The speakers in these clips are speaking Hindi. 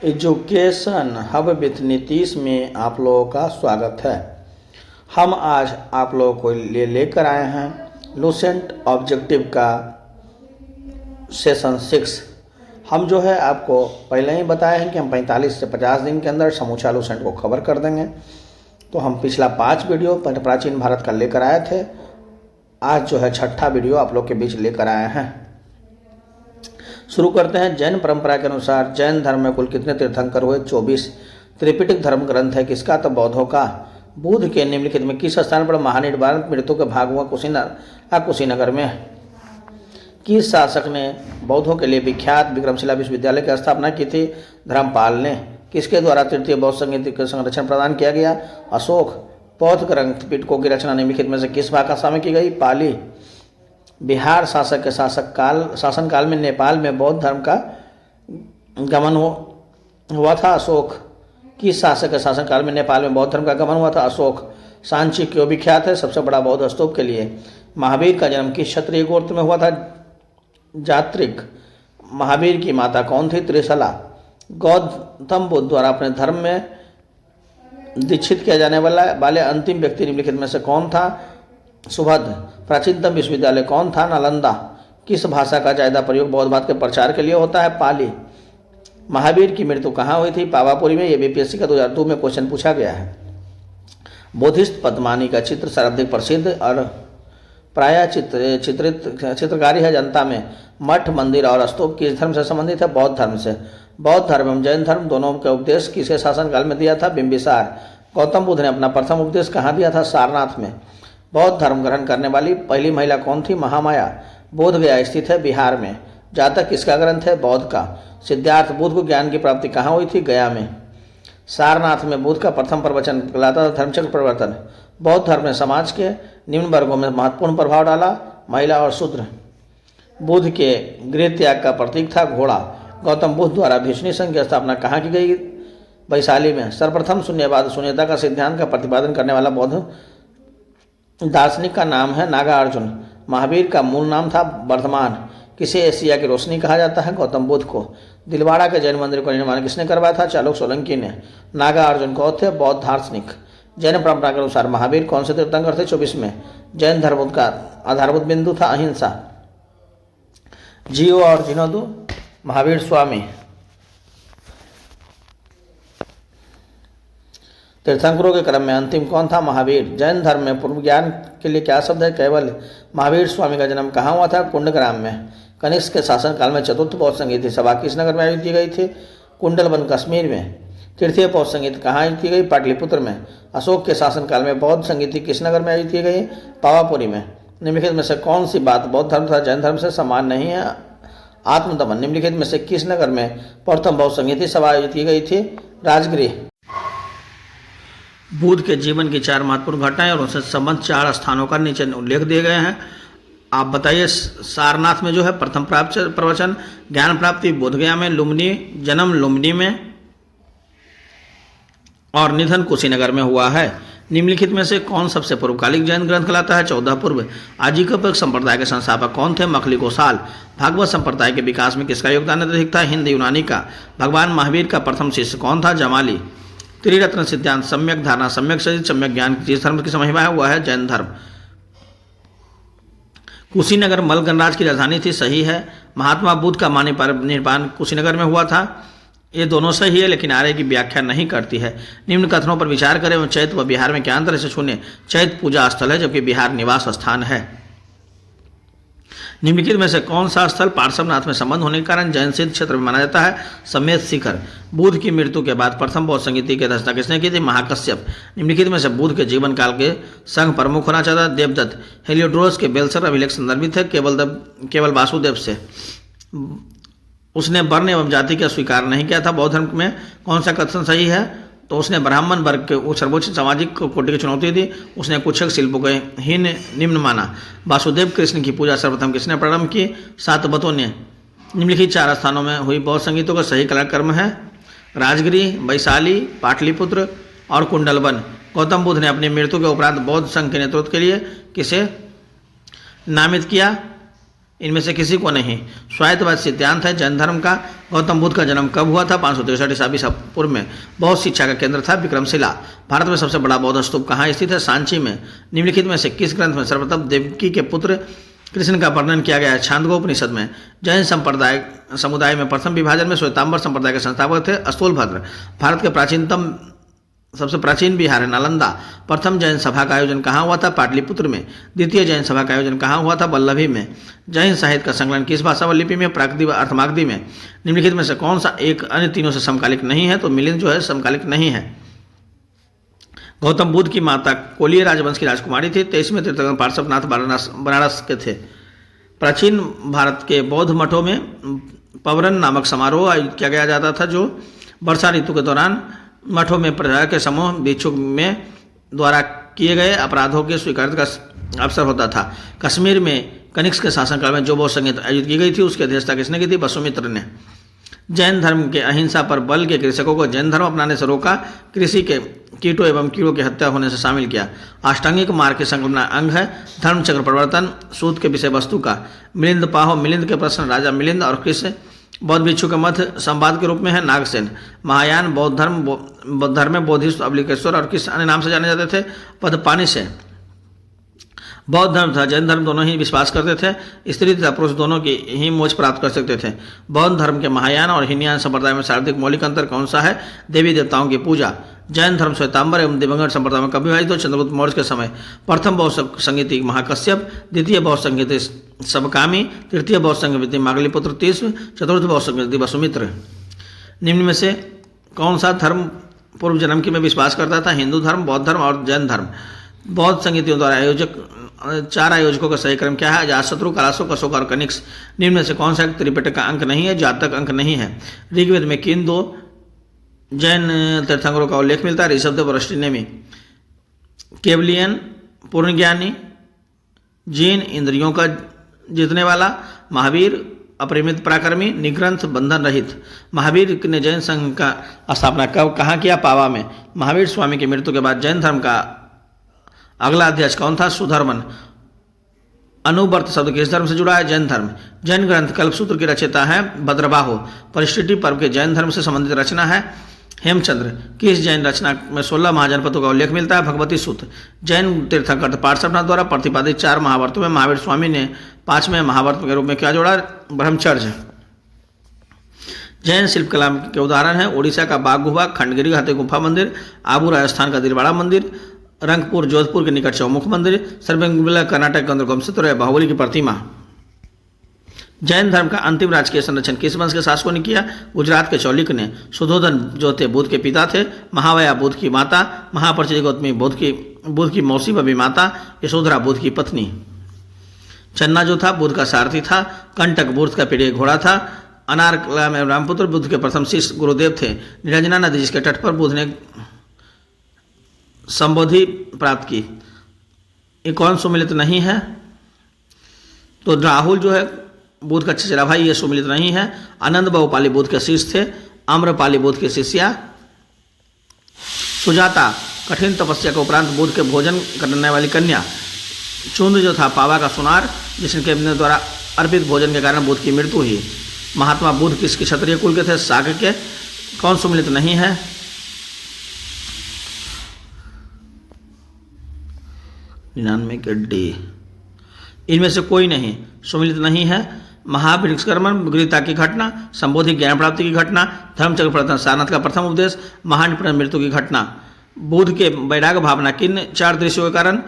एजुकेशन हब विथ नीतीश में आप लोगों का स्वागत है। हम आज आप लोगों को लेकर आए हैं लूसेंट ऑब्जेक्टिव का सेशन 6। हम जो है आपको पहले ही बताए हैं कि हम 45 से 50 दिन के अंदर समूचा लूसेंट को कवर कर देंगे। तो हम पिछला 5 वीडियो प्राचीन भारत का लेकर आए थे। आज जो है 6ठा वीडियो आप लोग के बीच लेकर आए हैं। शुरू करते हैं। जैन परंपरा के अनुसार जैन धर्म में कुल कितने तीर्थंकर हुए? 24। त्रिपिटक धर्म ग्रंथ है किसका? तो बौद्धों का। बुद्ध के निम्नलिखित में किस स्थान पर महानिर्वाण मृत्यु के भाग हुआ? कुशीनगर में। किस शासक ने बौद्धों के लिए विख्यात विक्रमशिला विश्वविद्यालय की स्थापना की थी? धर्मपाल ने। किसके द्वारा तृतीय बौद्ध संगीत का संरक्षण प्रदान किया गया? अशोक। बौद्ध ग्रंथ पिटकों की रचना निम्नलिखित में से किस भाषा में की गई? पाली। बिहार शासक के शासनकाल में नेपाल में बौद्ध धर्म का गमन हुआ था? अशोक। किस शासक के शासनकाल में नेपाल में बौद्ध धर्म का गमन हुआ था? अशोक। सांची क्यों विख्यात है? सबसे बड़ा बौद्ध स्तूप के लिए। महावीर का जन्म किस क्षत्रिय गोत्र में हुआ था? जात्रिक। महावीर की माता कौन थी? त्रिशला। गौतम बुद्ध द्वारा अपने धर्म में दीक्षित किया जाने वाले अंतिम व्यक्ति निम्नलिखित में से कौन था? सुभद्र। प्राचीनतम विश्वविद्यालय कौन था? नालंदा। किस भाषा का ज्यादा प्रयोग बौद्ध मत के प्रचार के लिए होता है? पाली। महावीर की मृत्यु कहाँ हुई थी? पावापुरी में। ये बीपीएससी का 2002 में क्वेश्चन पूछा गया है। बोधिसत्व पद्मानी का चित्र सर्वाधिक प्रसिद्ध और प्रायः चित्रकारी है जनता में। मठ, मंदिर और स्तूप किस धर्म से संबंधित है? बौद्ध धर्म से। बौद्ध धर्म एवं जैन धर्म दोनों का उपदेश किसके शासनकाल में दिया था? बिंबिसार। गौतम बुद्ध ने अपना प्रथम उपदेश कहाँ दिया था? सारनाथ में। बौद्ध धर्म ग्रहण करने वाली पहली महिला कौन थी? महामाया। बोध गया स्थित है बिहार में। जातक किसका ग्रंथ है? बौद्ध का। सिद्धार्थ बुद्ध को ज्ञान की प्राप्ति कहाँ हुई थी? गया में। सारनाथ में बुद्ध का प्रथम प्रवचन कहलाता था धर्मचक्र प्रवर्तन। बौद्ध धर्म ने समाज के निम्न वर्गों में महत्वपूर्ण प्रभाव डाला। महिला और शूद्र। बुद्ध के गृह त्याग का प्रतीक था घोड़ा। गौतम बुद्ध द्वारा भिक्षुणी संघ की स्थापना कहाँ की गई? वैशाली में। सर्वप्रथम शून्यवाद शून्यता का सिद्धांत का प्रतिपादन करने वाला बौद्ध दार्शनिक का नाम है नागार्जुन। महावीर का मूल नाम था वर्धमान। किसे एशिया की रोशनी कहा जाता है? गौतम बुद्ध को। दिलवाड़ा के जैन मंदिर का निर्माण किसने करवाया था? चालुक्य सोलंकी ने। नागार्जुन कौन थे? बौद्ध दार्शनिक। जैन परंपरा के अनुसार महावीर कौन से तीर्थंकर थे? 24 में। जैन धर्म का आधारभूत बिंदु था अहिंसा। जियो और जीनो दो। महावीर स्वामी। तीर्थंकरों के क्रम में अंतिम कौन था? महावीर। जैन धर्म में पूर्व ज्ञान के लिए क्या शब्द है? कैवल्य। महावीर स्वामी का जन्म कहाँ हुआ था? कुंडग्राम में। कनिष्क के शासनकाल में चतुर्थ बौद्ध संगीत सभा किस नगर में आयोजित की गई थी? कुंडलवन कश्मीर में। तृतीय बौद्ध संगीत कहाँ आयोजित की गई? पाटलिपुत्र में। अशोक के शासनकाल में बौद्ध संगीत किस नगर में आयोजित की गई? पावापुरी में। निम्नलिखित में से कौन सी बात बौद्ध धर्म तथा जैन धर्म से समान नहीं है? आत्मदमन। निम्नलिखित में से किस नगर में प्रथम बौद्ध संगीत सभा आयोजित की गई थी? राजगृह। बुद्ध के जीवन की 4 महत्वपूर्ण घटनाएं और उनसे संबंध 4 स्थानों का नीचे उल्लेख दिए गए हैं। आप बताइए। सारनाथ में जो है प्रथम प्रवचन ज्ञान प्राप्ति बोधगया में। लुम्बिनी जन्म लुम्बिनी में और निधन कुशीनगर में हुआ है। निम्नलिखित में से कौन सबसे पूर्वकालिक जैन ग्रंथ कहलाता है? 14 पूर्व। आजीविका संप्रदाय के संस्थापक कौन थे? मखली गोसाल। भागवत संप्रदाय के विकास में किसका योगदान अधिक था? हिंद यूनानी का। भगवान महावीर का प्रथम शिष्य कौन था? जमाली। त्रिरत्न सिद्धांत सम्यक धारणा सम्यक सचित सम्यक ज्ञान जिस धर्म की महिमा है वह है जैन धर्म। कुशीनगर मल्ल गणराज्य की राजधानी थी। सही है। महात्मा बुद्ध का निर्वाण कुशीनगर में हुआ था। ये दोनों सही है लेकिन आर्य की व्याख्या नहीं करती है। निम्न कथनों पर विचार करें एवं चैत्य व बिहार में क्या अंतर है इसे चुनें। चैत्य पूजा स्थल है जबकि बिहार निवास स्थान है। निम्नलिखित में से कौन सा स्थल पार्श्वनाथ में संबंध होने के कारण जैन सिद्ध क्षेत्र में माना जाता है? समेत शिखर। बुद्ध की मृत्यु के बाद प्रथम बौद्ध संगीत की रचना किसने की थी? महाकश्यप। निम्नलिखित में से बुद्ध के जीवन काल के संघ प्रमुख होना चाहता है? देवदत्त। हेलियोडोरस के बेलसर अभिलेख संदर्भित है केवल वासुदेव से। उसने वर्ण एवं जाति का स्वीकार नहीं किया था। बौद्ध धर्म में कौन सा कथन सही है? तो उसने ब्राह्मण वर्ग के सर्वोच्च सामाजिक कोटि की चुनौती दी। उसने कुछ शिल्पों को हीन निम्न माना। वासुदेव कृष्ण की पूजा सर्वप्रथम किसने प्रारंभ की? सातवतों ने। निम्नलिखित 4 स्थानों में हुई बौद्ध संगीतों का सही कलाक्रम है राजगृह, वैशाली, पाटलिपुत्र और कुंडलवन। गौतम बुद्ध ने अपनी मृत्यु के उपरांत बौद्ध संघ के नेतृत्व के लिए किसे नामित किया? इनमें से किसी को नहीं। स्वायत्तवाद सिद्धांत है जैन धर्म का। गौतम बुद्ध का जन्म कब हुआ था? 563 ईसा पूर्व में। बौद्ध शिक्षा का केंद्र था विक्रमशिला। भारत में सबसे बड़ा बौद्ध स्तूप कहाँ स्थित है? सांची में। निम्नलिखित में से किस ग्रंथ में सर्वप्रथम देवकी के पुत्र कृष्ण का वर्णन किया गया है? छांदोपनिषद में। जैन समुदाय में प्रथम विभाजन में श्वेतांबर संप्रदाय के संस्थापक थे स्थूलभद्र। भारत के सबसे प्राचीन विहार है नालंदा। प्रथम जैन सभा का आयोजन कहाँ हुआ था? पाटलिपुत्र में। द्वितीय जैन सभा का आयोजन कहाँ हुआ था? वल्लभी में। जैन साहित्य का संकलन किस भाषा व लिपि में? प्राकृत व अर्थमागधी में। निम्नलिखित में से कौन सा एक अन्य तीनों से समकालिक नहीं है? तो मिलिंद जो है समकालिक नहीं है। गौतम बुद्ध की माता कोलीय राजवंश की राजकुमारी थी। 23वें तीर्थंकर पार्श्वनाथ बनारस के थे। प्राचीन भारत के बौद्ध मठों में पवरन नामक समारोह आयोजित किया गया जाता था, जो वर्षा ऋतु के दौरान मठों में प्रजा के समूह भिक्षुक में द्वारा किए गए अपराधों के स्वीकृति का अवसर होता था। कश्मीर में कनिष्क के शासनकाल में जो बौद्ध संगीत आयोजित की गई थी उसकी अध्यक्षता किसने की थी? वसुमित्र ने। जैन धर्म के अहिंसा पर बल के कृषकों को जैन धर्म अपनाने से रोका। कृषि के कीटों एवं कीड़ों की हत्या होने से शामिल किया। अष्टांगिक मार्ग के संकल्पना अंग है। धर्मचक्र परिवर्तन सूत के विषय वस्तु का। मिलिंद पाहो मिलिंद के प्रश्न राजा मिलिंद और कृष्ण बौद्ध भिक्षु के मध्य संवाद के रूप में है। नागसेन। महायान बौद्ध धर्म में बोधिसत्व अवलिकेश्वर और किस अन्य नाम से जाने जाते थे? पदपानी से। बौद्ध धर्म तथा जैन धर्म दोनों ही विश्वास करते थे स्त्री तथा पुरुष दोनों की ही मोक्ष प्राप्त कर सकते थे। बौद्ध धर्म के महायान और हीनयान संप्रदाय में शारीरिक मौलिक अंतर कौन सा है? देवी देवताओं की पूजा। जैन धर्म श्वेतांबर एवं दिवंगत संप्रदाय में कभी विभाजित हो? चंद्रगुप्त मौर्य के समय। प्रथम बौद्ध संगीति महाकश्यप। द्वितीय बौद्ध संगीति सबकामी। तृतीय बौद्ध संगीति मागलीपुत्र तीसवें। चतुर्थ बौद्ध संगीति वसुमित्र। निम्न में से कौन सा धर्म पूर्व जन्म की में विश्वास करता था? हिंदू धर्म, बौद्ध धर्म और जैन धर्म। बौद्ध संगीतियों द्वारा 4 आयोजकों का सही क्रम क्या है? अजातशत्रु, कलाशोक, अशोक और कनिष्क। निम्न में से कौन सा त्रिपिटक का अंक नहीं है? जातक अंक नहीं है। ऋग्वेद में किन 2 जैन तीर्थंकरों का उल्लेख मिलता है? ऋषभदेव और अष्टनेमी। केवलियन पूर्णज्ञानी, जीन इंद्रियों का जीतने वाला, महावीर अपरिमित पराक्रमी, निग्रंथ बंधन रहित। महावीर ने जैन संघ का स्थापना कहाँ किया? पावा में। महावीर स्वामी की मृत्यु के बाद जैन धर्म का अगला अध्यक्ष कौन था? सुधर्मन। अनुवर्त शब्द किस धर्म से जुड़ा है? जैन धर्म। जैन ग्रंथ कल्पसूत्र की रचयिता है भद्रबाहु। परिष्टि पर्व के जैन धर्म से संबंधित रचना है हेमचंद्र। किस जैन रचना में 16 महाजनपदों का उल्लेख मिलता है? भगवती सूत्र। जैन तीर्थंकर पार्श्वनाथ द्वारा प्रतिपादित 4 महावर्तों में महावीर स्वामी ने 5वें महावर्त के रूप में क्या जोड़ा? ब्रह्मचर्य। जैन शिल्पकला के उदाहरण है उड़ीसा का बाघ गुफा, खंडगिरी हाथी गुफा मंदिर, आबू राजस्थान का दिलवाड़ा मंदिर, रंगपुर जोधपुर के निकट चौमुख मंदिर, सर्वेंगविला कर्नाटक के अंदर गोमसेत्र है बाहुबली की प्रतिमा। जैन धर्म का अंतिम राजकीय संरक्षण किस वंश के शासकों ने किया? गुजरात के चौलिक ने। सुधोधन जो थे बुद्ध के पिता थे। महावया बुद्ध की माता। महापरिचिति गौतमी बुद्ध की मौसी व माता। यशोधरा बुद्ध की पत्नी। चन्ना जो था बुद्ध का सारथी था। कंटक बुद्ध का पीढ़ी घोड़ा था। अनारकला में रामपुत्र बुद्ध के प्रथम शिष्य गुरुदेव थे। निरंजना नदी जिसके तट पर बुद्ध ने संबोधि प्राप्त की। ये कौन सुमिलित नहीं है? तो राहुल जो है बुद्ध का चचेरा भाई, ये सुमिलित नहीं है। आनंद बहुपाली बुद्ध के शिष्य थे। आम्रपाली बुद्ध की शिष्या। सुजाता कठिन तपस्या के उपरांत बुद्ध के भोजन करने वाली कन्या। चुंद जो था पावा का सुनार, जिसके द्वारा अर्पित भोजन के कारण बुद्ध की मृत्यु हुई। महात्मा बुद्ध किसके क्षत्रिय कुल के थे? शाक्य के। कौन सुमिलित नहीं है? 99 के डी। इनमें से कोई नहीं सुमिलित नहीं है। महापरिष्कर्मण गीता की घटना, संबोधि ज्ञान प्राप्ति की घटना, धर्मचक्र प्रवर्तन सारनाथ का प्रथम उपदेश, महान मृत्यु की घटना। बुद्ध के वैराग्य भावना किन 4 दृश्यों के कारण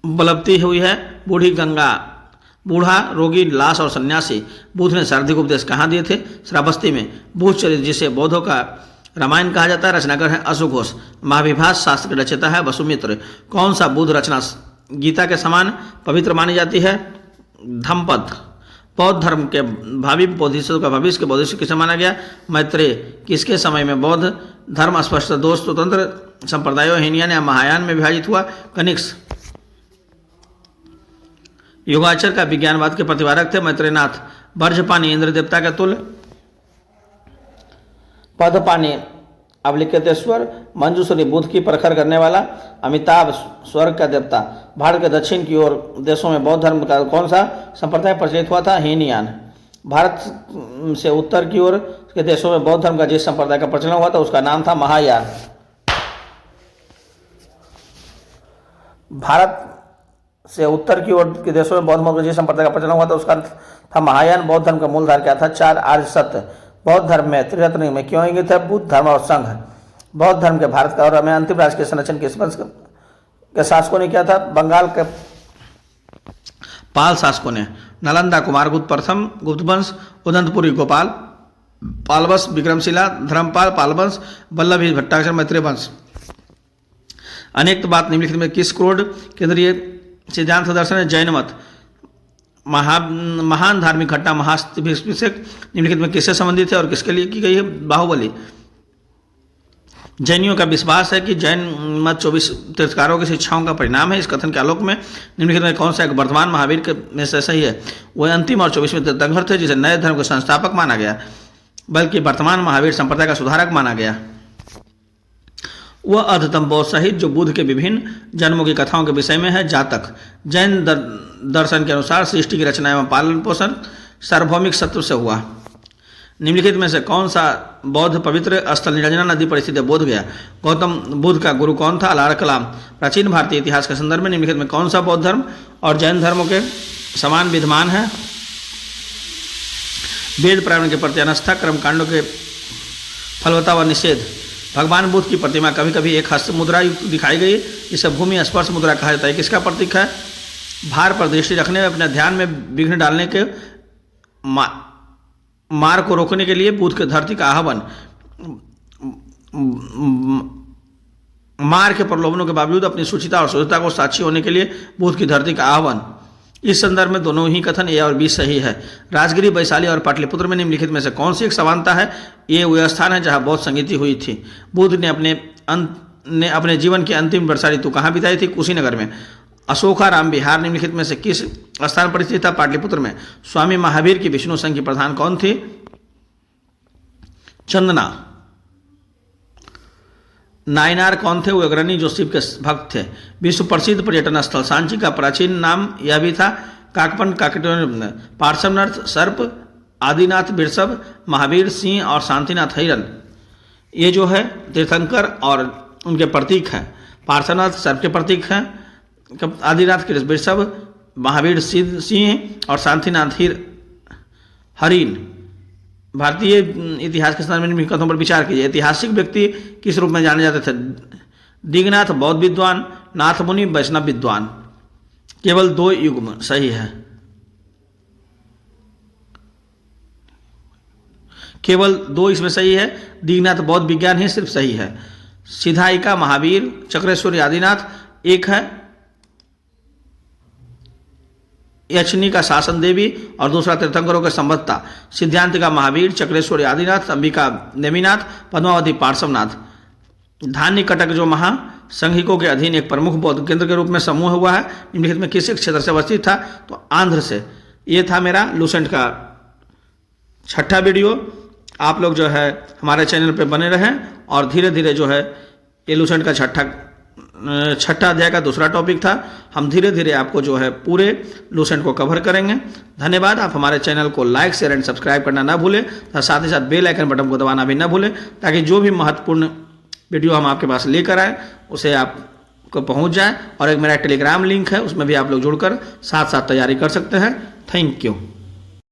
उपलब्धि हुई है? बूढ़ी गंगा, बूढ़ा, रोगी, लाश और सन्यासी। बुद्ध ने शारीरिक उपदेश कहाँ दिए थे? श्रावस्ती में। बुद्ध चरित्र जिसे बौद्धों का रामायण कहा जाता है, रचनाकार है अशोघोष। महाविभाष शास्त्र की रचयिता है वसुमित्र। कौन सा बुद्ध रचना गीता के समान पवित्र मानी जाती है? धम्मपद। बौद्ध धर्म के भावी बोधिसत्व का भविष्य के बोधिसत्व किसे माना गया? मैत्रेय। किसके समय में बौद्ध धर्म स्पष्ट दोष स्वतंत्र संप्रदायों हीनयान या महायान में विभाजित हुआ? कनिष्क। योगाचर का विज्ञानवाद के प्रतिवारक थे मैत्रेयनाथ। बर्जपानी इंद्र देवता के तुल्य। पदपानी अब लिखे थे स्वर, मंजूश्री बुध की परखर करने वाला, अमिताभ स्वर्ग का देवता। भारत के दक्षिण की ओर देशों में बौद्ध धर्म का कौन सा संप्रदाय प्रचलित हुआ था? हीनयान। भारत से उत्तर की ओर के देशों में बौद्ध धर्म का जिस संप्रदाय का प्रचलन हुआ था उसका नाम था महायान। भारत से उत्तर की ओर के देशों में बौद्ध धर्म का जिस संप्रदाय का प्रचलन हुआ था उसका था महायान। बौद्ध धर्म का मूलधार क्या था? 4 आर्य सत्य। बौद्ध धर्म में त्रिरत्न में क्यों इंगित है? बुद्ध धर्म और संघ। बौद्ध धर्म के भारत का और में अंतिम राष्ट्र के संरक्षण किस वंश के शासकों ने किया था? बंगाल के पाल शासकों ने। नालंदा कुमारगुप्त प्रथम गुप्त वंश, उदंतपुरी गोपाल पालवंश, विक्रमशिला धर्मपाल पालवंश, वल्लभी भट्टाचार्य मैत्रेय वंश। अनेकतावाद निम्नलिखित में किस क्रोध केंद्रीय सिद्धांत दर्शन है? जैन मत। महान धार्मिक घटना महाभिषेक निम्नलिखित में किससे संबंधित है और किसके लिए की गई है? बाहुबली। जैनियों का विश्वास है कि जैन मत 24 तीर्थकारों की शिक्षाओं का परिणाम है। इस कथन के आलोक में निम्नलिखित में कौन सा एक वर्तमान महावीर के में से सही है? वह अंतिम और 24वें तीर्थंकर थे जिसे नए धर्म के संस्थापक माना गया, बल्कि वर्तमान महावीर संप्रदाय का सुधारक माना गया। वह अधतम बौद्ध सहित जो बुद्ध के विभिन्न जन्मों की कथाओं के विषय में है। जातक। जैन दर्शन के अनुसार सृष्टि की रचना एवं पालन पोषण सार्वभौमिक सत्व से हुआ। निम्नलिखित में से कौन सा बौद्ध पवित्र स्थल निरंजना नदी पर स्थित बोध गया? गौतम बुद्ध का गुरु कौन था? अलारा कलाम। प्राचीन भारतीय इतिहास के संदर्भ में निम्नलिखित में कौन सा बौद्ध धर्म और जैन धर्मों के समान विद्यमान है? वेद प्रावरण के प्रति आस्था, कर्मकांडों के फलवत्ता व निषेध। भगवान बुद्ध की प्रतिमा कभी कभी एक हस्त मुद्रा युक्त दिखाई गई, जिसे भूमि स्पर्श मुद्रा कहा जाता है। किसका प्रतीक है? भार पर दृष्टि रखने में अपने ध्यान में विघ्न डालने के मार को रोकने के लिए बुद्ध के धरती का आह्वान। मार के प्रलोभनों के बावजूद अपनी शुचिता और शुद्धता को साक्षी होने के लिए बुद्ध की धरती का आह्वान। इस संदर्भ में दोनों ही कथन ए और बी सही है। राजगिरी, वैशाली और पाटलिपुत्र में निम्नलिखित में से कौन सी एक समानता है? ये वह स्थान है जहां बौद्ध संगीति हुई थी। बुद्ध ने अपने जीवन की अंतिम वर्षा ऋतु कहाँ बिताई थी? कुशीनगर में। अशोकाराम विहार निम्नलिखित में से किस स्थान पर स्थित था? पाटलिपुत्र में। स्वामी महावीर की विष्णु संघ की प्रधान कौन थी? चंदना। नायनार कौन थे? वो अग्रणी जो शिव के भक्त थे। विश्व प्रसिद्ध पर्यटन स्थल सांची का प्राचीन नाम यह भी था काकपन काकटन। पार्श्वनाथ सर्प, आदिनाथ वृषभ, महावीर सिंह और शांतिनाथ हिरन, ये जो है तीर्थंकर और उनके प्रतीक हैं। पार्श्वनाथ सर्प के प्रतीक हैं, आदिनाथ वृषभ, महावीर सिंह और शांतिनाथ हरिन। भारतीय इतिहास के संदर्भ में कथनों पर विचार कीजिए। ऐतिहासिक व्यक्ति किस रूप में जाने जाते थे? दिगनाथ बौद्ध विद्वान, नाथ मुनि वैष्णव विद्वान। केवल 2 युग्म सही है। केवल 2 इसमें सही है। दिगनाथ बौद्ध विज्ञान ही सिर्फ सही है। सिद्धायिका महावीर, चक्रेश्वरी आदिनाथ एक है। यक्षिणी का शासन देवी और दूसरा तीर्थंकरों के संबद्धता। सिद्धांतिका महावीर, चक्रेश्वरी आदिनाथ, अंबिका नेमिनाथ, पद्मावती पार्श्वनाथ। धान्य कटक जो महासंघिकों के अधीन एक प्रमुख बौद्ध केंद्र के रूप में समूह हुआ है, निम्नलिखित में किस क्षेत्र से अवस्थित था? तो आंध्र से। ये था मेरा लूसेंट का 6ठा वीडियो। आप लोग जो है हमारे चैनल पे बने रहें और धीरे धीरे जो है ये लूसेंट का 6ठा अध्याय का दूसरा टॉपिक था। हम धीरे धीरे आपको जो है पूरे लूसेंट को कवर करेंगे। धन्यवाद। आप हमारे चैनल को लाइक, शेयर एंड सब्सक्राइब करना ना भूलें, साथ ही साथ बेल आइकन बटन को दबाना भी ना भूलें, ताकि जो भी महत्वपूर्ण वीडियो हम आपके पास लेकर आए उसे आपको पहुंच जाए। और एक मेरा टेलीग्राम लिंक है, उसमें भी आप लोग जुड़कर साथ साथ तैयारी कर सकते हैं। Thank you.